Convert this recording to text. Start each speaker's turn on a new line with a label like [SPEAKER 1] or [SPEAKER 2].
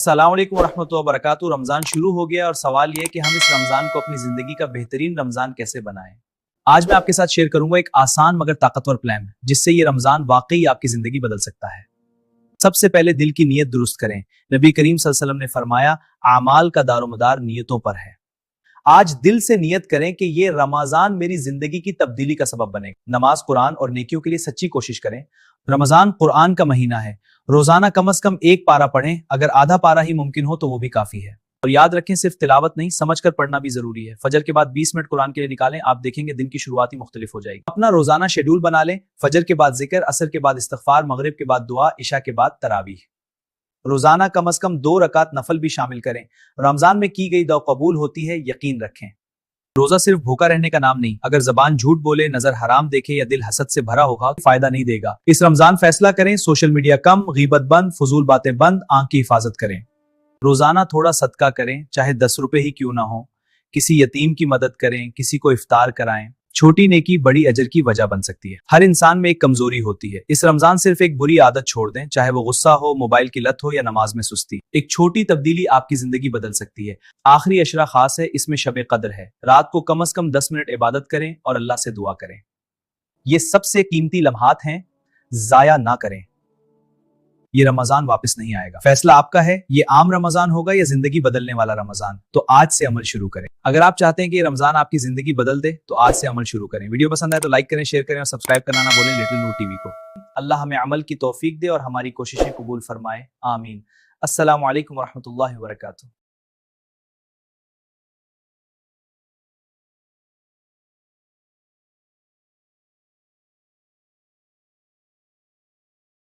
[SPEAKER 1] अस्सलाम वालेकुम वरहमतुल्लाहि वबरकातुहू। रमज़ान शुरू हो गया और सवाल ये है कि हम इस रमज़ान को अपनी ज़िंदगी का बेहतरीन रमज़ान कैसे बनाएं। आज मैं आपके साथ शेयर करूंगा एक आसान मगर ताकतवर प्लान जिससे ये रमज़ान वाकई आपकी ज़िंदगी बदल सकता है। सबसे पहले दिल की नीयत दुरुस्त करें। नबी करीम सल्लल्लाहु अलैहि वसल्लम ने फरमाया, आमाल का दारोमदार नियतों पर है। आज दिल से नियत करें कि ये रमज़ान मेरी जिंदगी की तब्दीली का सबब बनेगा। नमाज, कुरान और नेकियों के लिए सच्ची कोशिश करें। रमज़ान कुरान का महीना है, रोजाना कम से कम एक पारा पढ़ें। अगर आधा पारा ही मुमकिन हो तो वो भी काफी है। और याद रखें, सिर्फ तिलावत नहीं, समझकर पढ़ना भी जरूरी है। फजर के बाद 20 मिनट कुरान के लिए निकालें, आप देखेंगे दिन की शुरुआत ही मुख्तलिफ हो जाएगी। अपना रोजाना शेड्यूल बना लें। फजर के बाद जिक्र, असर के बाद इस्तिग़फ़ार, मगरिब के बाद दुआ, इशा के बाद तरावीह। रोजाना कम से कम 2 रकात नफल भी शामिल करें। रमजान में की गई दुआ कबूल होती है, यकीन रखें। रोजा सिर्फ भूखा रहने का नाम नहीं। अगर जबान झूठ बोले, नजर हराम देखे या दिल हसद से भरा होगा तो फायदा नहीं देगा। इस रमजान फैसला करें, सोशल मीडिया कम, गीबत बंद, फजूल बातें बंद, आंख की हिफाजत करें। रोजाना थोड़ा सदका करें, चाहे 10 रुपए ही क्यों ना हो। किसी यतीम की मदद करें, किसी को इफ्तार कराएं। छोटी नेकी बड़ी अजर की वजह बन सकती है। हर इंसान में एक कमजोरी होती है। इस रमजान सिर्फ एक बुरी आदत छोड़ दें, चाहे वो गुस्सा हो, मोबाइल की लत हो या नमाज में सुस्ती। एक छोटी तब्दीली आपकी जिंदगी बदल सकती है। आखिरी अशरा खास है, इसमें शब कद्र है। रात को कम से कम 10 मिनट इबादत करें और अल्लाह से दुआ करें। ये सबसे कीमती लम्हात हैं, जाया ना करें। ये रमजान वापस नहीं आएगा। फैसला आपका है, ये आम रमजान होगा या जिंदगी बदलने वाला रमजान। तो आज से अमल शुरू करें। अगर आप चाहते हैं कि ये रमजान आपकी जिंदगी बदल दे तो आज से अमल शुरू करें। वीडियो पसंद आए तो लाइक करें, शेयर करें और सब्सक्राइब करना ना भूलें लिटिल नूर टीवी को। अल्लाह हमें अमल की तौफीक दे और हमारी कोशिशें कबूल फरमाए, आमीन। अस्सलामु अलैकुम वरहमतुल्लाहि वबरकातुहू।